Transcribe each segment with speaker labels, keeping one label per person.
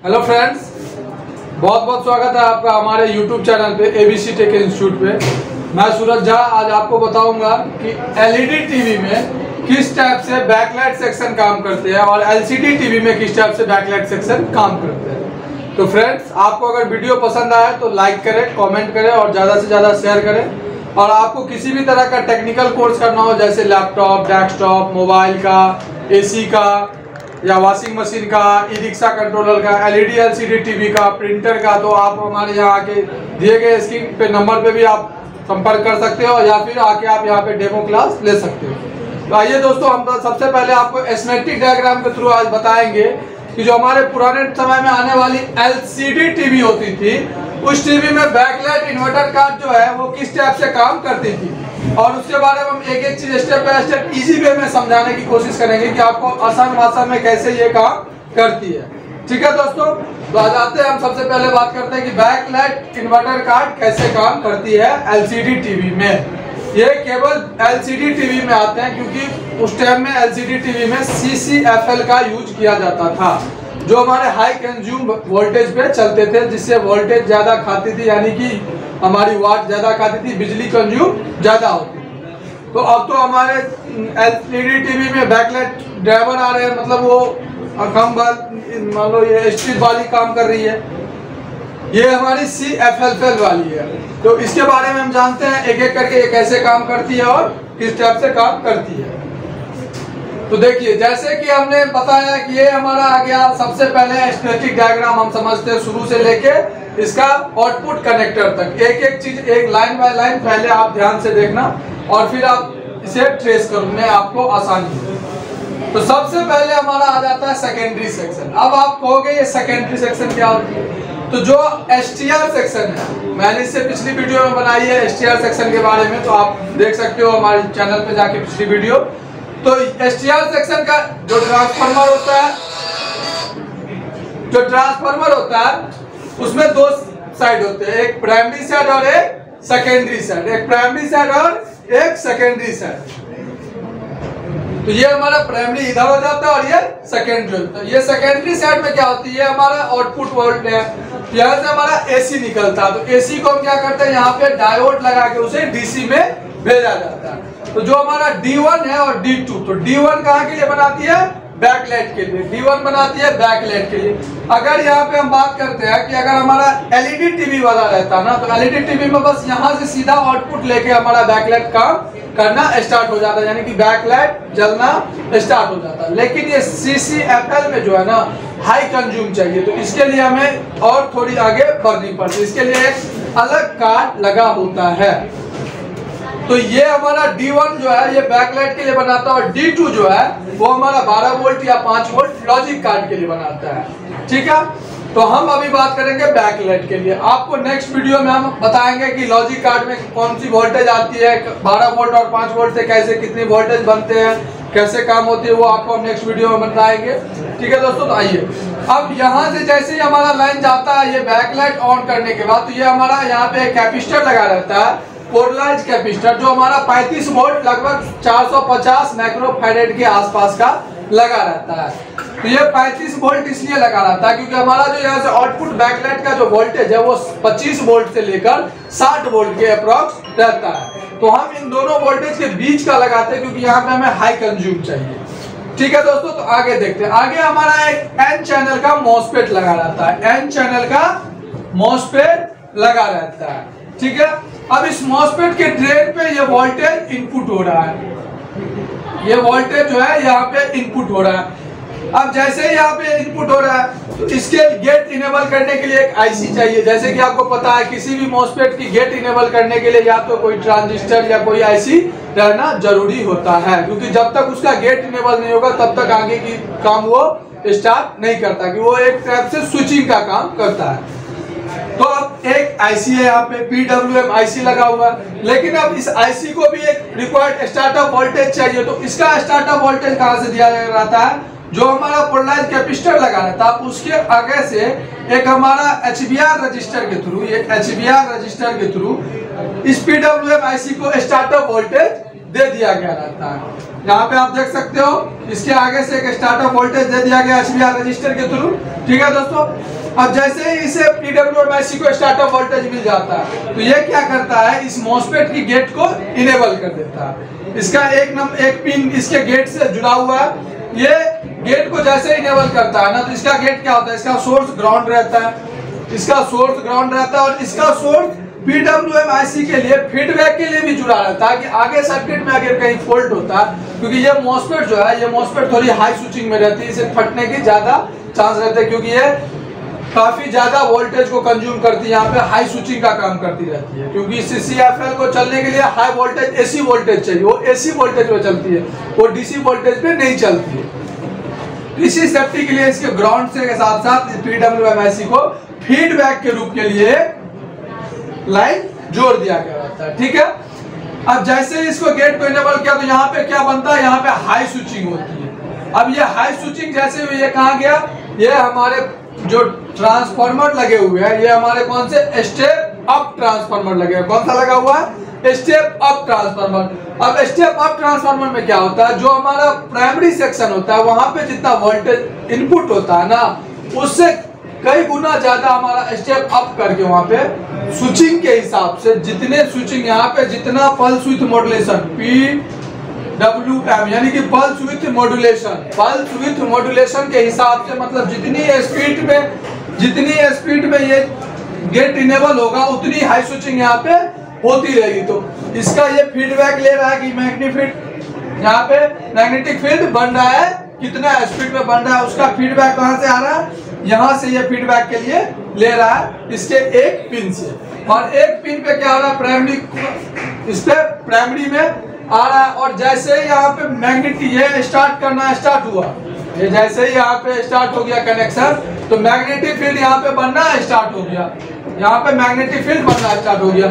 Speaker 1: Hello friends, बहुत बहुत स्वागत है आपका हमारे YouTube चैनल पे ABC टेक इंस्टीट्यूट पे। मैं सूरज झा आज आपको बताऊंगा कि LED टीवी में किस टाइप से बैकलाइट सेक्शन काम करते हैं और LCD टीवी में किस टाइप से बैकलाइट सेक्शन काम करते हैं। तो फ्रेंड्स, आपको अगर वीडियो पसंद आए तो लाइक करें, कमेंट करें और ज़्यादा से ज़्यादा शेयर करें। और आपको किसी भी तरह का टेक्निकल कोर्स करना हो, जैसे लैपटॉप, डेस्कटॉप, मोबाइल का, AC का या वॉशिंग मशीन का, ई रिक्शा कंट्रोलर का, LED LCD टीवी का, प्रिंटर का, तो आप हमारे यहाँ आके दिए गए स्क्रीन पे नंबर पे भी आप संपर्क कर सकते हो या फिर आके आप यहाँ पे डेमो क्लास ले सकते हो। तो आइए दोस्तों, हम सबसे पहले आपको स्कीमेटिक डायग्राम के थ्रू आज बताएंगे कि जो हमारे पुराने समय में आने वाली LCD टीवी होती थी, उस टीवी में बैकलाइट इन्वर्टर कार्ड जो है वो किस टाइप से काम करती थी, और उसके बारे में हम एक एक चीज step by step easy way में समझाने की कोशिश करेंगे कि आपको आसान भाषा में कैसे ये काम करती है। ठीक है दोस्तों, तो आज आते हैं हम सबसे पहले बात करते हैं कि बैकलाइट इन्वर्टर कार्ड कैसे काम करती है LCD टीवी में। ये केवल LCD टीवी में आते हैं क्योंकि उस टाइम में LCD टीवी में CCFL का यूज किया जाता था, जो हमारे हाई कंज्यूम वोल्टेज पे चलते थे, जिससे वोल्टेज ज्यादा खाती थी, यानी कि हमारी वाट ज्यादा खाती थी, बिजली कंज्यूम ज्यादा होती थी। तो अब तो हमारे LCD टीवी में बैकलाइट ड्राइवर आ रहे हैं, मतलब वो कम मान लो ये स्ट्रिप वाली काम कर रही है, ये हमारी CFL वाली है। तो इसके बारे में हम जानते हैं एक एक करके ये कैसे काम करती है और किस टाइप से काम करती है। तो देखिए, जैसे कि हमने बताया कि ये हमारा आ गया सबसे पहले स्कीमेटिक डायग्राम हम समझते हैं शुरू से लेके इसका आउटपुट कनेक्टर तक, एक एक चीज एक लाइन बाय लाइन पहले आप ध्यान से देखना और फिर आप इसे ट्रेस करने आपको आसानी हो। तो सबसे पहले हमारा आ जाता है सेकेंडरी सेक्शन। अब आप कहोगे ये सेकेंडरी सेक्शन क्या होती है? तो जो STR सेक्शन है, मैंने इससे पिछली वीडियो में बनाई है STR सेक्शन के बारे में, तो आप देख सकते हो हमारे चैनल पे जाके पिछली वीडियो। तो STR सेक्शन का जो ट्रांसफार्मर होता है उसमें दो साइड होते हैं, एक प्राइमरी साइड और एक सेकेंडरी साइड, एक प्राइमरी साइड और एक सेकेंडरी साइड। तो ये हमारा प्राइमरी इधर हो जाता है और ये सेकेंडरी होता है। ये सेकेंडरी साइड में क्या होती है, हमारा आउटपुट वोल्ट है, यहाँ से हमारा AC निकलता है। तो AC को हम क्या करते हैं, यहाँ पे डायोड लगा के उसे DC में भेजा जाता है। तो जो हमारा D1 है और D2, तो D1 कहाँ के लिए बनाती है, बैकलाइट के लिए, D1 बनाती है बैकलाइट के लिए। अगर यहाँ पे हम बात करते हैं कि अगर हमारा LED टीवी वाला रहता ना, तो LED टीवी में बस यहाँ से सीधा आउटपुट लेके हमारा बैकलाइट काम करना स्टार्ट हो जाता है, यानी कि बैकलाइट जलना स्टार्ट हो जाता है। लेकिन ये CCFL में जो है ना, हाई कंज्यूम चाहिए, तो इसके लिए हमें और थोड़ी आगे बढ़नी पड़ती है, इसके लिए एक अलग कार्ड लगा होता है। तो ये हमारा D1 जो है ये बैकलाइट के लिए बनाता है, और D2 जो है वो हमारा 12 वोल्ट या 5 वोल्ट लॉजिक कार्ड के लिए बनाता है। ठीक है, तो हम अभी बात करेंगे बैकलाइट के लिए। आपको नेक्स्ट वीडियो में हम बताएंगे कि लॉजिक कार्ड में कौन सी वोल्टेज आती है, 12 वोल्ट और 5 वोल्ट से कैसे कितनी वोल्टेज बनते हैं, कैसे काम होती है, वो आपको हम नेक्स्ट वीडियो में बताएंगे। ठीक है दोस्तों, तो आइए अब यहाँ से जैसे ही हमारा लाइन जाता है ये बैकलाइट ऑन करने के बाद, तो ये हमारा यहाँ पे एक कैपेसिटर लगा रहता है, पोलराइज कैपेसिटर, जो हमारा 35 वोल्ट लगभग 450 माइक्रोफैरेड के आसपास का लगा रहता है। तो ये 35 वोल्ट इसलिए लगा रहता है क्योंकि हमारा जो यहाँ से आउटपुट बैकलाइट का जो वोल्टेज है वो 25 वोल्ट से लेकर 60 वोल्ट के अप्रॉक्स रहता है। तो हम इन दोनों वोल्टेज के बीच का लगाते हैं क्योंकि यहाँ पे हमें हाई कंज्यूम चाहिए। ठीक है दोस्तों, तो आगे देखते हैं। आगे हमारा एक N चैनल का मॉसफेट लगा रहता है, N चैनल का मॉसफेट लगा रहता है। ठीक है, अब इस मॉसफेट के ड्रेन पे ये वोल्टेज इनपुट हो रहा है, ये वोल्टेज जो है यहाँ पे इनपुट हो रहा है। अब जैसे ही यहाँ पे इनपुट हो रहा है तो इसके गेट इनेबल करने के लिए एक IC चाहिए। जैसे कि आपको पता है किसी भी मॉसफेट की गेट इनेबल करने के लिए या तो कोई ट्रांजिस्टर या कोई IC रहना जरूरी होता है, क्योंकि जब तक उसका गेट इनेबल नहीं होगा तब तक आगे की काम वो स्टार्ट नहीं करता, कि वो एक टाइप से स्विचिंग का काम करता है। तो अब एक IC है यहाँ पे PWM IC लगा हुआ है, लेकिन अब इस IC को भी एक रिक्वायर्ड स्टार्टअप वोल्टेज चाहिए। तो इसका स्टार्टअप वोल्टेज कहाँ से दिया जाता है, जो हमारा पोलराइज कैपेसिटर लगा रहता है उसके आगे से एक हमारा HVR रजिस्टर के थ्रू, ये HVR रजिस्टर के थ्रू इस PWM IC को स्टार्टअप वोल्टेज दे दिया गया रहता है। यहाँ पे आप देख सकते हो इसके आगे से एक स्टार्टअप वोल्टेज दे दिया गया HVR रजिस्टर के थ्रू। ठीक है दोस्तों, अब जैसे ही इसे PWM-IC को स्टार्टअप वोल्टेज मिल जाता है तो ये क्या करता है, इस मॉसफेट की गेट को इनेबल कर देता है। इसका एक पिन इसके गेट से जुड़ा हुआ है, ये गेट को जैसे इनेबल करता है ना तो इसका गेट क्या होता है, इसका सोर्स ग्राउंड रहता है, इसका सोर्स ग्राउंड रहता है और इसका सोर्स PWM-IC के लिए फीडबैक के लिए भी जुड़ा रहता है कि आगे सर्किट में अगर कहीं फॉल्ट होता है, क्योंकि ये मॉसफेट जो है, ये मॉसफेट थोड़ी हाई स्विचिंग में रहती है, इसे फटने की ज्यादा चांस रहते हैं क्योंकि ये काफी ज्यादा वोल्टेज को कंज्यूम करती है, यहाँ पे हाई स्विचिंग का काम करती रहती है। क्योंकि CCFL को चलने के लिए हाई वोल्टेज AC वोल्टेज चाहिए, वो AC वोल्टेज पे चलती है, वो DC वोल्टेज पे नहीं चलती है। इसी सेफ्टी के लिए इसके ग्राउंड से के साथ साथ PWM-IC को फीडबैक के रूप के लिए लाइन जोड़ दिया गया रहता है। ठीक है, अब जैसे इसको गेट को इनेबल किया तो यहाँ पे क्या बनता है, यहाँ पे हाई स्विचिंग होती है। अब ये हाई स्विचिंग जैसे हुई, ये कहाँ गया, ये हमारे जो ट्रांसफार्मर लगे हुए हैं, ये हमारे कौन से स्टेप अप ट्रांसफार्मर लगे हैं, कौन सा लगा हुआ है, स्टेप अप ट्रांसफार्मर। अब स्टेप अप ट्रांसफार्मर में क्या होता है, जो हमारा प्राइमरी सेक्शन होता है वहां पे जितना वोल्टेज इनपुट होता है ना, उससे कई गुना ज्यादा हमारा स्टेप अप करके वहां पे स्विचिंग के हिसाब से जितने स्विचिंग यहाँ पे जितना पल्स विथ मॉड्यूलेशन PWM यानी कि पल्स विथ मॉड्यूलेशन के हिसाब से, मतलब जितनी स्पीड में ये गेट इनेबल होगा उतनी हाई स्विचिंग यहाँ पे होती रहेगी। तो इसका ये फीडबैक ले रहा है कि मैग्नेटिक फील्ड बन रहा है, कितना स्पीड में बन रहा है, उसका फीडबैक कहां से आ रहा है, यहाँ से ये फीडबैक के लिए ले रहा है इसके एक पिन से। और एक पिन पे क्या हो रहा है, प्राइमरी, इस पे प्राइमरी में आ रहा है। और जैसे ही यहाँ पे मैग्नेटिक ये स्टार्ट हुआ, ये जैसे ही यहाँ पे स्टार्ट हो गया कनेक्शन, तो मैग्नेटिक फील्ड यहाँ पे बनना स्टार्ट हो गया, यहाँ पे मैग्नेटिक फील्ड बनना स्टार्ट हो गया।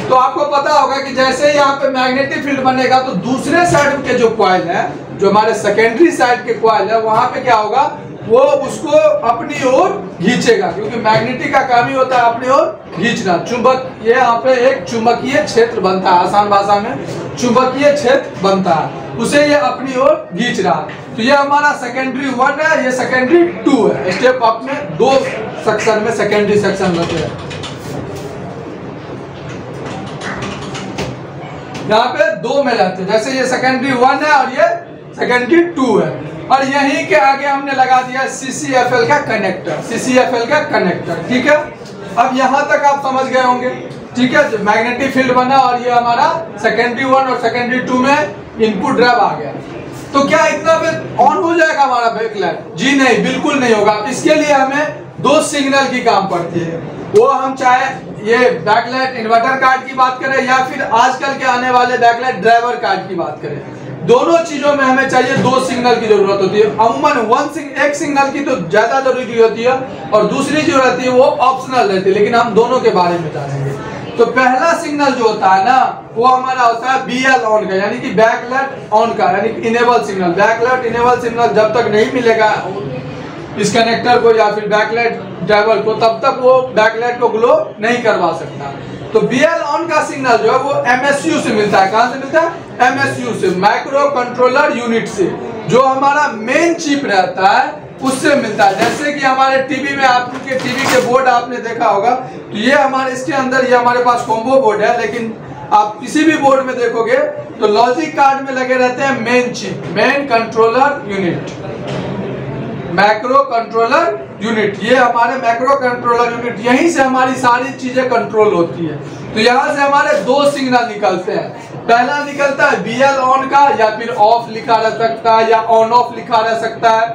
Speaker 1: तो आपको पता होगा कि जैसे ही यहाँ पे मैग्नेटिक फील्ड बनेगा तो दूसरे साइड के जो कॉइल है, जो हमारे सेकेंडरी साइड के कॉइल है, वहां पे क्या होगा, वो उसको अपनी ओर खींचेगा, क्योंकि मैग्नेटिक का काम ही होता है अपनी ओर खींचना। चुंबक, ये यहाँ पे एक चुंबकीय क्षेत्र बनता है, आसान भाषा में चुंबकीय क्षेत्र बनता है, उसे ये अपनी ओर खींच रहा है। तो ये हमारा सेकेंडरी 1 है, ये सेकेंडरी 2 है। स्टेप अप में 2 सेक्शन में सेकेंडरी सेक्शन होते हैं, यहाँ पे 2 में रहते हैं। जैसे ये सेकेंडरी 1 है और ये सेकेंडरी 2 है। और यहीं के आगे हमने लगा दिया CCFL का कनेक्टर, ठीक है। अब यहाँ तक आप समझ गए होंगे, ठीक है। मैग्नेटिक फील्ड बना और ये हमारा सेकेंडरी 1 और सेकेंडरी 2 में इनपुट ड्राइव आ गया। तो क्या इतना में ऑन हो जाएगा हमारा बैकलाइट? जी नहीं, बिल्कुल नहीं होगा। इसके लिए हमें 2 सिग्नल की काम पड़ती है। वो हम चाहे ये बैकलाइट इन्वर्टर कार्ड की बात करें या फिर आजकल के आने वाले बैकलाइट ड्राइवर कार्ड की बात करें, दोनों चीजों में हमें चाहिए 2 सिग्नल की जरूरत होती है। अमूमन एक सिग्नल की तो ज्यादा जरूरी होती है और दूसरी जो रहती है वो ऑप्शनल रहती है, लेकिन हम दोनों के बारे में जानेंगे। तो पहला सिग्नल जो होता है ना, वो हमारा होता है BL ऑन का, यानी कि बैकलाइट ऑन का, यानी कि enable signal. Backlight enable signal जब तक नहीं मिलेगा इस कनेक्टर को या फिर बैकलाइट ड्राइवर को, तब तक वो बैकलाइट को ग्लो नहीं करवा सकता। तो BL ऑन का सिग्नल जो है वो MSU से मिलता है। कहां से मिलता है? MSU से, माइक्रो कंट्रोलर यूनिट से, जो हमारा मेन चिप रहता है उससे मिलता है। जैसे कि हमारे टीवी में, आपके टीवी के बोर्ड आपने देखा होगा, तो ये हमारे इसके अंदर ये हमारे पास कॉम्बो बोर्ड है, लेकिन आप किसी भी बोर्ड में देखोगे तो लॉजिक कार्ड में लगे रहते हैं main chip, main controller unit, macro controller unit. ये हमारे मैक्रो कंट्रोलर यूनिट, यहीं से हमारी सारी चीजें कंट्रोल होती है। तो यहाँ से हमारे 2 सिग्नल निकलते हैं। पहला निकलता है BL ऑन का, या फिर ऑफ लिखा रह सकता है, या ऑन ऑफ लिखा रह सकता है,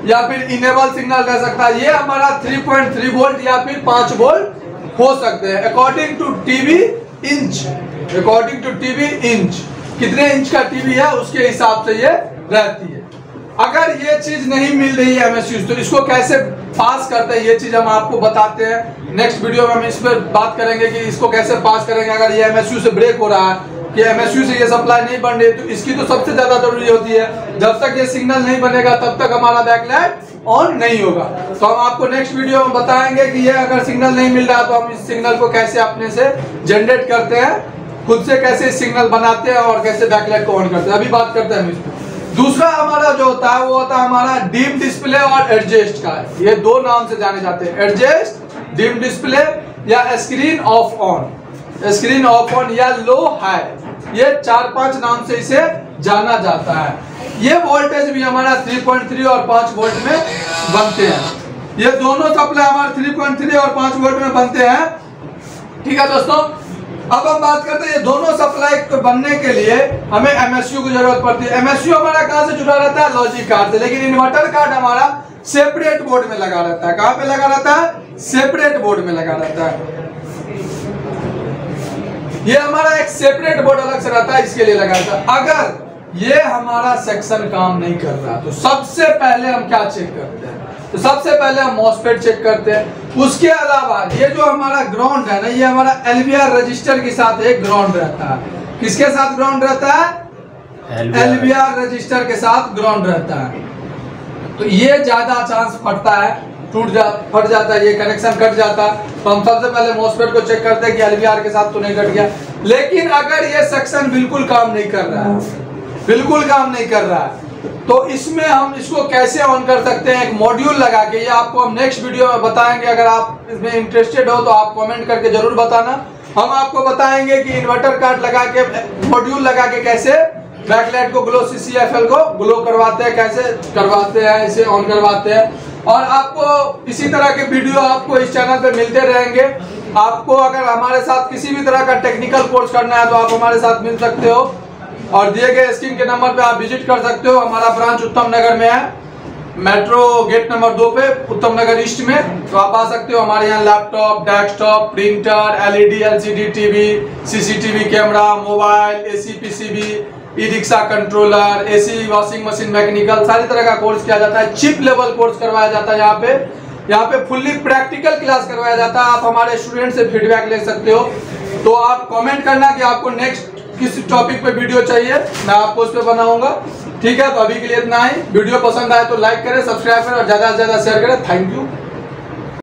Speaker 1: या फिर इनेबल सिग्नल रह सकता है। ये हमारा 3.3 वोल्ट या फिर 5 वोल्ट हो सकते हैं, अकॉर्डिंग टू टीवी इंच। कितने इंच का टीवी है उसके हिसाब से ये रहती है। अगर ये चीज नहीं मिल रही है MSU, तो इसको कैसे पास करते हैं, ये चीज हम आपको बताते हैं। नेक्स्ट वीडियो में हम इस पर बात करेंगे कि इसको कैसे पास करेंगे। अगर ये MSU से ब्रेक हो रहा है, कि MSU से ये सप्लाई नहीं बन रही, तो इसकी तो सबसे ज्यादा जरूरी होती है। जब तक ये सिग्नल नहीं बनेगा तब तक हमारा बैकलाइट ऑन नहीं होगा। तो हम आपको नेक्स्ट वीडियो में बताएंगे कि ये अगर सिग्नल नहीं मिल रहा तो हम इस सिग्नल को कैसे अपने से जनरेट करते हैं खुद से कैसे सिग्नल बनाते हैं और कैसे बैकलाइट को ऑन करते हैं, अभी बात करते हैं हम। दूसरा हमारा जो होता है वो होता है हमारा डीम डिस्प्ले और एडजस्ट का। ये दो नाम से जाने जाते हैं, एडजस्ट, डीम डिस्प्ले या screen of on, screen of on या लो हाई, ये 4-5 नाम से इसे जाना जाता है। ये वोल्टेज भी हमारा 3.3 और 5 वोल्ट में बनते हैं। ये दोनों सप्लाई हमारे 3.3 और 5 वोल्ट में बनते हैं। ठीक है दोस्तों, अब हम बात करते हैं ये दोनों सप्लाई को बनने के लिए हमें एमएसयू की जरूरत पड़ती है। एमएसयू हमारा कहां से जुड़ा रहता है, लॉजिक कार्ड से, लेकिन इन्वर्टर कार्ड हमारा सेपरेट बोर्ड में लगा रहता है। कहां पे लगा रहता है, सेपरेट बोर्ड में लगा रहता है। ये हमारा एक सेपरेट बोर्ड अलग से रहता है, इसके लिए लगा रहता है। अगर ये हमारा सेक्शन काम नहीं कर रहा तो सबसे पहले हम क्या चेक करते हैं, तो सबसे पहले हम मॉसफेट चेक करते हैं। उसके अलावा ये जो हमारा ग्राउंड है ना, ये हमारा एलवीआर रजिस्टर के साथ एक ग्राउंड रहता है। किसके साथ ग्राउंड रहता है, एलवीआर रजिस्टर के साथ ग्राउंड रहता है। तो ये ज्यादा चांस फटता है, फट जाता है, ये कनेक्शन कट जाता है। तो हम सबसे पहले मॉसफेट को चेक करते हैं कि एलवीआर के साथ तो नहीं कट गया। लेकिन अगर ये सेक्शन बिल्कुल काम नहीं कर रहा है, बिल्कुल काम नहीं कर रहा है, तो इसमें हम इसको कैसे ऑन कर सकते हैं, एक मॉड्यूल लगा के। ये आपको हम नेक्स्ट वीडियो में बताएंगे। अगर आप इसमें इंटरेस्टेड हो तो आप कमेंट करके जरूर बताना। हम आपको बताएंगे कि इन्वर्टर कार्ड लगा के, मॉड्यूल लगा के कैसे बैकलाइट को ग्लो, CCFL को ग्लो करवाते हैं, कैसे करवाते हैं, इसे ऑन करवाते हैं। और आपको इसी तरह के वीडियो आपको इस चैनल पे मिलते रहेंगे। आपको अगर हमारे साथ किसी भी तरह का टेक्निकल कोर्स करना है तो आप हमारे साथ मिल सकते हो और दिए गए स्क्रीन के नंबर पे आप विजिट कर सकते हो। हमारा ब्रांच उत्तम नगर में है, मेट्रो गेट नंबर 2 पे, उत्तम नगर ईस्ट में। तो आप आ सकते हो। हमारे यहाँ laptop, desktop, printer, LED, LCD TV, CCTV camera, mobile, AC, PCB, e rickshaw controller, AC washing machine, mechanical, सारी तरह का कोर्स किया जाता है। चिप लेवल कोर्स करवाया जाता है यहाँ पे फुल्ली प्रैक्टिकल क्लास करवाया जाता है। आप हमारे स्टूडेंट से फीडबैक ले सकते हो। तो आप कमेंट करना कि आपको नेक्स्ट किस टॉपिक पे वीडियो चाहिए, मैं आपको उस पर बनाऊंगा। ठीक है, तो अभी के लिए इतना ही। वीडियो पसंद आए तो लाइक करें, सब्सक्राइब करें और ज्यादा से ज्यादा शेयर करें। Thank you.